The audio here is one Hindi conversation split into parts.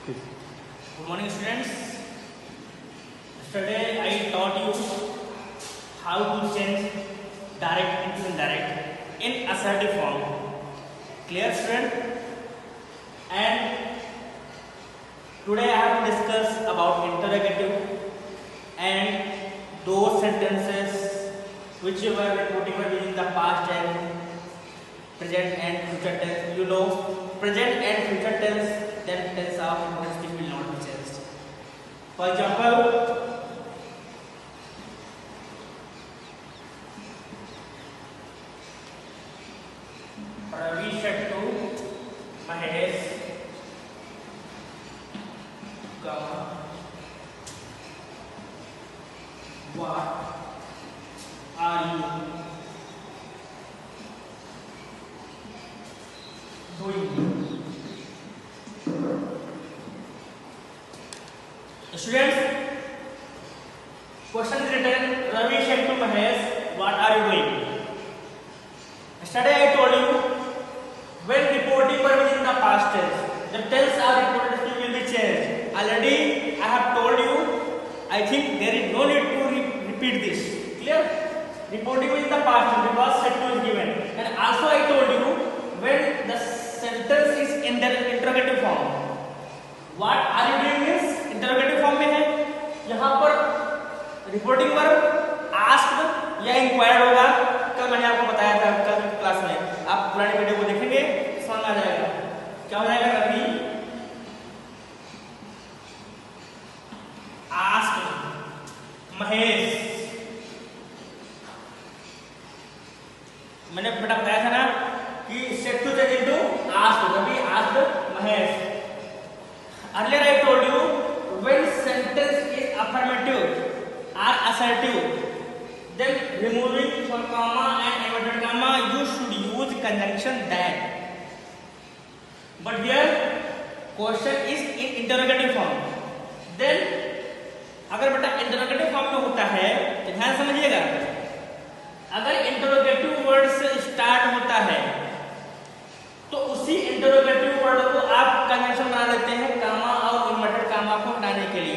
Good morning, students. Yesterday I taught you how to change direct into indirect in assertive form. Clear, student? And today I have to discuss about interrogative and those sentences which you were reporting within the past and present and future tense. You know, present and future tense, then tense of importance will not be changed. For example, Ravi said to Mahesh, what are you doing? Students, question is written. Ravi said to Mahesh, what are you doing? Yesterday I told you, when reporting verb is in the past tense, the tense are reported will be changed. Already I have told you. I think there is no need to repeat this. Clear? Reporting is in the past tense because set to is given. And also I told you, when the sentence is in the interrogative form, what are you doing means interrogative form में है. यहाँ पर रिपोर्टिंग वर्ब आस्क्ड या इंक्वायर्ड होगा. कल मैंने आपको बताया था कल की क्लास में, आप पुरानी वीडियो को देखेंगे समझ आ जाएगा. क्या हो जाएगा? रवि आस्क्ड महेश. मैंने बेटा बताया था ना कि said to change into asked. Ravi asked Mahesh. Earlier I told you, when sentence is affirmative or assertive, then removing for comma and inverted comma, you should use conjunction that. But here question is in interrogative form. Then अगर बेटा interrogative form में होता है तो ध्यान समझिएगा, अगर interrogative word से start होता है तो उसी इंटरोगेटिव वर्ड को आप कंजंक्शन बना लेते हैं कामा और इन्वर्टेड कामा को हटाने के लिए.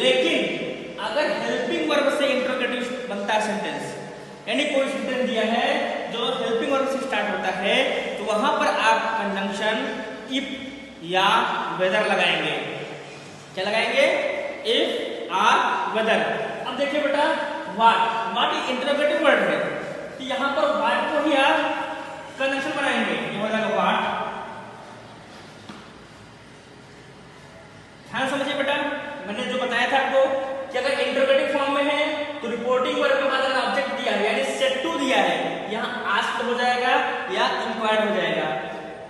लेकिन अगर हेल्पिंग वर्ब से इंटरोगेटिव बनता है सेंटेंस, यानी कोई सेंटेंस दिया है जो हेल्पिंग वर्ब से स्टार्ट होता है, तो वहां पर आप कंजंक्शन इफ या वेदर लगाएंगे. क्या लगाएंगे? इफ और वेदर. अब देखिए बेटा, व्हाट इज इंटरोगेटिव वर्ड है, तो यहां पर व्हाट को ही आप कंजंक्शन बनाएंगे. ये हो जाएगा व्हाट. ध्यान समझिए बेटा, मैंने जो बताया था आपको कि अगर इंटरोगेटिव फॉर्म में है तो रिपोर्टिंग वर्ब के बाद अगर ऑब्जेक्ट दिया है यानी सेट टू दिया है, यहाँ आस्क्ड हो जाएगा या इंक्वायर्ड हो जाएगा.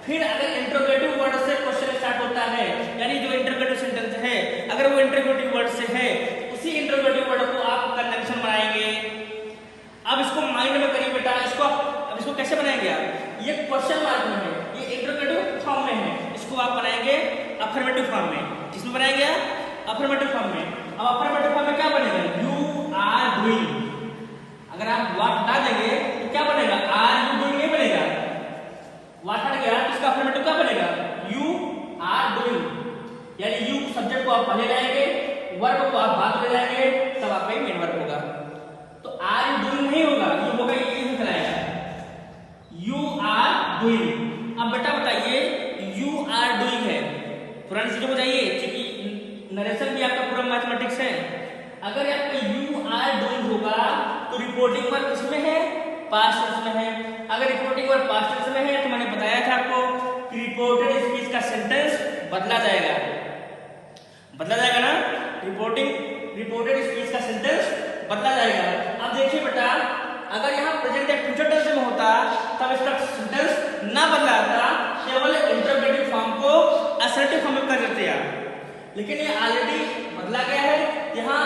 फिर अगर इंटरोगेटिव वर्ड से क्वेश्चन स्टार्ट होता है, यानी जो इंटरोगेटिव सेंटेंस है अगर वो इंटरोगेटिव वर्ड से है, उसी इंटरोगेटिव वर्ड को आप कंजंक्शन बनाएंगे. अब इसको माइंड में करिए बेटा, इसको कैसे बनाएंगे आप? ये क्वेश्चन मार्क में है, ये इंटरोगेटिव फॉर्म में है, इसको आप बनाएंगे अफर्मेटिव फॉर्म में. किसमें बनाएंगे आप? अफर्मेटिव फॉर्म में. अब अफर्मेटिव फॉर्म में क्या बनेगा? You are doing. अगर आप व्हाट हटा देंगे तो क्या बनेगा? आर यू डूइंग नहीं बनेगा. व्हाट हट गया तो इसका अफर्मेटिव क्या बनेगा? You are doing. यानी यू सब्जेक्ट को आप पहले लाएंगे, वर्ब को आप बाद में लाएंगे, तब आपका मेन वर्ब होगा. तो आर यू डूइंग नहीं होगा, ये होगा ये दिखाएगा यू आर डूइंग. अब बेटा बताइए, यू आर डूइंग है, पुरानी चीजों को जाइए क्योंकि नरेशन भी आपका पूरा मैथमेटिक्स है. अगर आपका यू आर डूइंग होगा तो रिपोर्टिंग वर्ब किसमें है? पास्ट टेंस में है. अगर रिपोर्टिंग वर्ब पास्ट टेंस में है तो मैंने बताया था आपको कि रिपोर्टेड स्पीच का सेंटेंस बदला जाएगा. बदला जाएगा ना? रिपोर्टेड स्पीच का सेंटेंस बदला जाएगा. अब देखिए बेटा, अगर यहाँ प्रेजेंट या फ्यूचर टेंस में होता तब इसका सेंटेंस ना बदला जाता, केवल इंटरोगेटिव फॉर्म को असर्टिव फॉर्म में कर देते हैं. लेकिन ये ऑलरेडी बदला गया है. यहाँ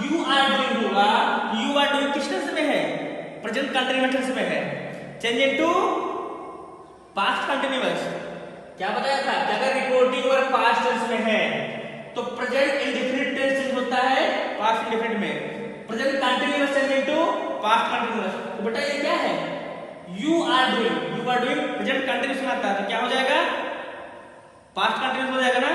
यू आर डूइंग होगा. यू आर डूइंग किस टेंस में है? प्रेजेंट कंटिन्यूअस टेंस में है. Change into past continuous. क्या बताया था कि अगर रिपोर्टिंग वर्ब पास्ट टेंस में है तो प्रेजेंट इंडेफिनिट टेंस चेंज होता है पास्ट इंडेफिनिट में. Present continuous change into past continuous. तो बेटा ये क्या है? You are doing present continuous में आता है तो क्या हो जाएगा? पास्ट कंटिन्यूअस हो जाएगा ना.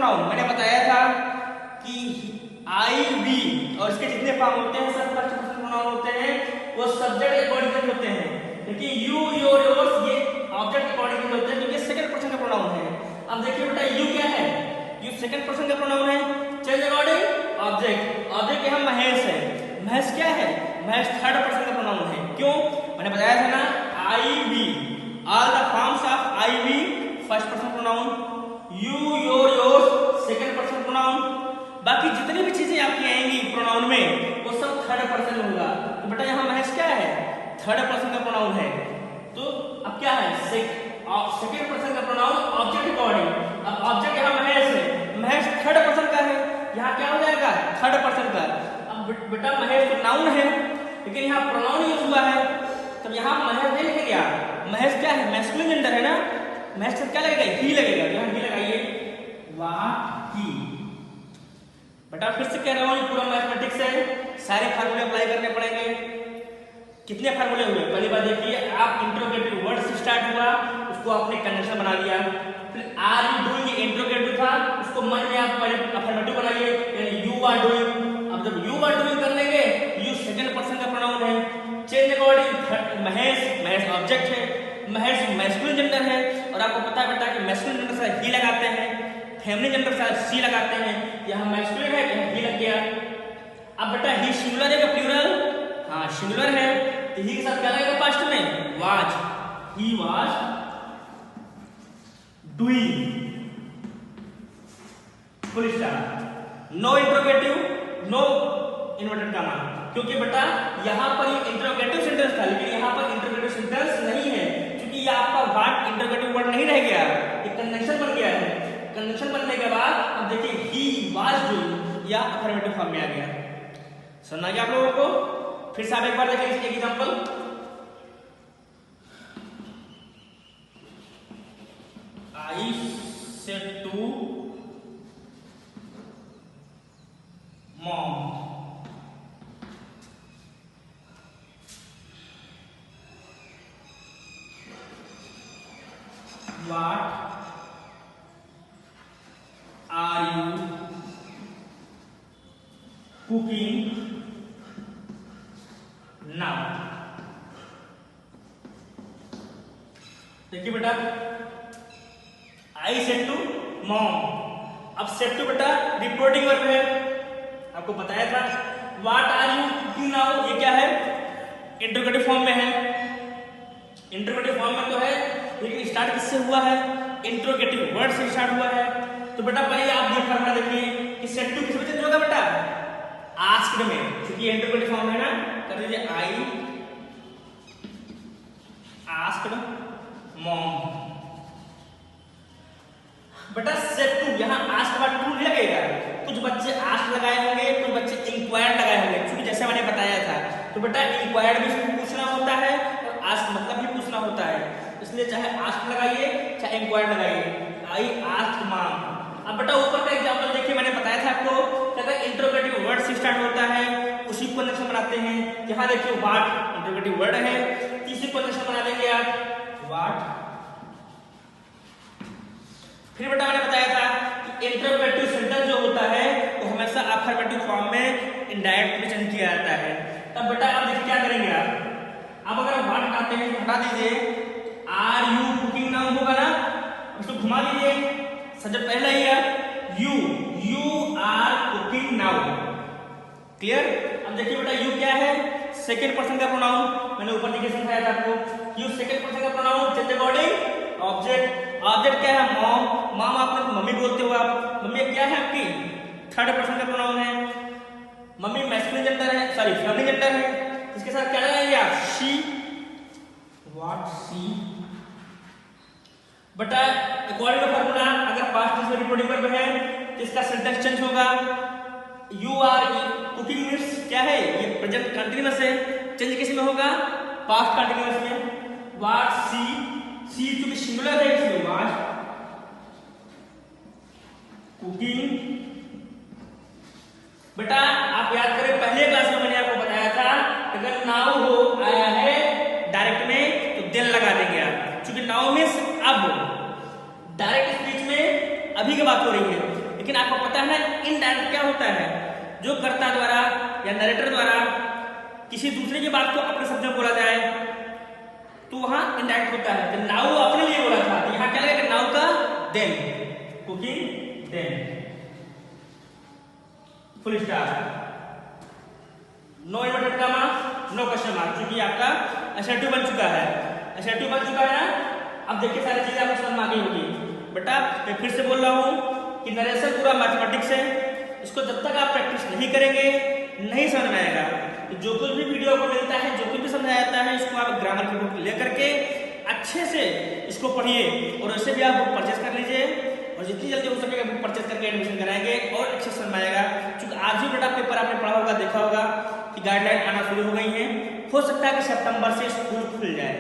प्रोनाउन मैंने बताया था कि आई वी और इसके जितने फॉर्म होते हैं सब फर्स्ट पर्सन प्रोनाउन होते हैं, वो सब्जेक्ट के अकॉर्डिंग होते हैं। क्योंकि यू योर योर्स ये ऑब्जेक्ट के अकॉर्डिंग होते हैं क्योंकि सेकंड पर्सन का प्रोनाउन है। अब देखिए बेटा यू क्या है, यू सेकंड पर्सन का प्रोनाउन है, चेंज अकॉर्डिंग ऑब्जेक्ट। ऑब्जेक्ट यहाँ महेश है, महेश क्या है, महेश थर्ड पर्सन का प्रोनाउन है। क्यों, मैंने बताया था ना I we, all the forms of I we first person pronoun, you your yours second person pronoun, बाकी जितनी भी चीजें आपकी आएंगी प्रोनाउन में वो सब थर्ड पर्सन होगा। तो बेटा यहाँ महेश क्या है, थर्ड पर्सन का प्रोनाउन है। तो अब क्या है, सेकंड पर्सन का प्रोनाउन ऑब्जेक्ट अकॉर्डिंग। अब ऑब्जेक्ट यहाँ महेश है, महेश थर्ड पर्सन का है, यहाँ क्या हो जाएगा थर्ड पर्सन का। अब बेटा महेश तो नाउन है लेकिन यहाँ प्रोनाउन यूज हुआ है, तो यहाँ महेश नहीं लिखेगा, महेश क्या है, मैस्कुलिन जेंडर है ना, महेश से क्या लगेगा, ही लगेगा। यहाँ ही लगाइए, वाह ही। बेटा फिर से कह रहा हूँ, पूरा मैथमेटिक्स है, सारे फार्मूले अप्लाई करने पड़ेंगे। कितने फार्मूले हुए, पहली बात देखिए, आप इंट्रोगेटिव वर्ड से स्टार्ट हुआ, उसको आपने कंडीशन बना दिया, फिर आर यू डूइंग इंट्रोगेटिव था, उसको मन में आप पहले अफर्मेटिव बनाइए, यानी यू आर डूइंग। अब जब यू आर डूइंग कर लेंगे, यू सेकंड पर्सन का प्रोनाउन है, change according Mahesh, Mahesh object है, महेश मैस्कुलिन जेंडर है, और आपको पता है बेटा कि मैस्कुलिन जेंडर से ही लगाते हैं, फेमिनिन जेंडर से सी लगाते हैं, यहाँ मैस्कुलिन है यहाँ ही लग गया। अब बेटा ही सिंगुलर है या प्लूरल, हाँ सिंगुलर है, तो ही के साथ क्या लगेगा पास्ट में, was, he was doing, full stop, no interrogative, no inverted comma, क्योंकि बेटा यहाँ पर ये इंट्रोगेटिव सेंटेंस था लेकिन यहाँ पर इंट्रोगेटिव सेंटेंस नहीं है, क्योंकि ये आपका व्हाट इंट्रोगेटिव वर्ड नहीं रह गया, ये कंजंक्शन बन गया है। कंजंक्शन बनने के बाद अब देखिए ही वाज डूइंग या अफर्मेटिव फॉर्म में आ गया। सुनना क्या आप लोगों को, फिर से आप एक बार देखिए इसके example, I said to mom, what are you cooking now. देखिए बेटा, आई सेड टू मॉम, अब सेड टू बेटा रिपोर्टिंग वर्ब है, आपको बताया था। What are you cooking now, ये क्या है, इंट्रोगेटिव फॉर्म में है, इंट्रोगेटिव फॉर्म में तो है लेकिन स्टार्ट किससे हुआ है, इंट्रोगेटिव वर्ड से स्टार्ट हुआ है। तो बेटा पहले आप ये फॉर्मूला देखिए कि सेड टू किस में चेंज होगा बेटा, आस्क्ड में, क्योंकि इंट्रोगेटिव फॉर्म है ना, कर दीजिए आई आस्क्ड मॉम। बेटा सेड टू, यहाँ आस्क्ड बाद टू नहीं लगेगा, कुछ बच्चे आस्क्ड लगाए होंगे, कुछ बच्चे इंक्वायर्ड लगाए होंगे, क्योंकि जैसे मैंने बताया था। तो बेटा इंक्वायर्ड भी पूछना होता है और आस्क्ड मतलब भी पूछना होता है, इसलिए चाहे आस्क्ड लगाइए चाहे इंक्वायर्ड लगाइए, आई आस्क्ड मॉम। अब बेटा ऊपर का एग्जांपल देखिए, मैंने बताया था आपको कि अगर इंट्रोगेटिव वर्ड से स्टार्ट होता है उसी को कंजंक्शन बनाते हैं। यहाँ देखिए व्हाट इंट्रोगेटिव वर्ड है, तीसरी कंजंक्शन बना देंगे आप व्हाट। फिर बेटा मैंने बताया था कि इंट्रोगेटिव सेंटेंस जो होता है वो हमेशा अफर्मेटिव फॉर्म में इनडायरेक्ट प्रेजेंट किया जाता है। तब बेटा अब देखिए क्या करेंगे आप, अब अगर व्हाट हटाते हैं हटा दीजिए, आर यू कुकिंग नाउ होगा ना, उसको घुमा दीजिए, सब्जेक्ट पहला ही है you, you are cooking now, clear. अब देखिए बेटा यू क्या है, सेकंड पर्सन का प्रोनाउन, मैंने ऊपर नीचे समझाया था आपको, यू सेकंड पर्सन का pronoun, change according object. Object क्या है, मॉम, मॉम आप मम्मी बोलते हो आप, मम्मी क्या है आपकी थर्ड पर्सन का प्रोनाउन है, मम्मी मैस्कुलिन जेंडर है, सॉरी फेमिनिन जेंडर है, इसके साथ क्या लगाएंगे आप, शी, व्हाट शी। बेटा अकॉर्डिंग टू फार्मूला अगर पास्ट टेंस में रिपोर्टिंग वर्ब है तो इसका सेंटेंस चेंज होगा, यू आर कुकिंग मीन्स क्या है, ये प्रेजेंट कंटीन्यूअस है, चेंज किस में होगा, पास्ट कंटीन्यूअस में। व्हाट सी, सी चूंकि सिंगुलर है इसलिए व्हाट कुकिंग। बेटा आप याद करें पहले क्लास में मैंने आपको बताया था अगर नाउ हो आया है डायरेक्ट में तो देन लगा देंगे आप, क्योंकि नाउ मीन्स अब, डायरेक्ट स्पीच में अभी की बात हो रही है, लेकिन आपको पता है ना इनडायरेक्ट क्या होता है, जो कर्ता द्वारा या नरेटर द्वारा किसी दूसरे की बात को अपने शब्द में बोला जाए तो वहां इनडायरेक्ट होता है। तो नाउ अपने लिए बोला था, तो यहाँ क्या लगेगा, नाउ का then, cooking then, full stop, no inverted comma, no question mark, क्योंकि आपका असर्टिव बन चुका है, असर्टिव बन चुका है ना। अब देखिए सारी चीजें आपको समझ में आ गई होगी। बेटा मैं फिर से बोल रहा हूँ कि नरेशन पूरा मैथमेटिक्स है, इसको जब तक आप प्रैक्टिस नहीं करेंगे नहीं समझ में आएगा। तो जो कुछ भी वीडियो को मिलता है, जो कुछ भी समझाया जाता है, इसको आप ग्रामर की बुक लेकर के अच्छे से इसको पढ़िए, और वैसे भी आप बुक परचेज कर लीजिए, और जितनी जल्दी हो सकेगा बुक परचेज करके एडमिशन कराएंगे और अच्छे से समझ आएगा। क्योंकि आज भी बेटा पेपर आपने पढ़ा होगा, देखा होगा कि गाइडलाइन आना शुरू हो गई है, हो सकता है कि सितंबर से स्कूल खुल जाए,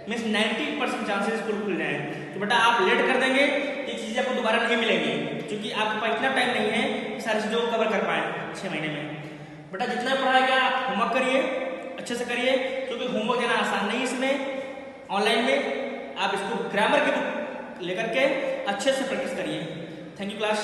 मीन्स 90% चांसेस स्कूल खुल जाए। तो बेटा आप लेट कर देंगे ये चीजें आपको दोबारा नहीं मिलेंगी, क्योंकि आपके पास इतना टाइम नहीं है कि सारी चीजों को कवर कर पाए 6 महीने में। बेटा जितना पढ़ा गया आप होमवर्क करिए, अच्छे से करिए, क्योंकि होमवर्क देना आसान नहीं है इसमें, ऑनलाइन में आप इसको ग्रामर की बुक लेकर के अच्छे से प्रैक्टिस करिए। Thank you class.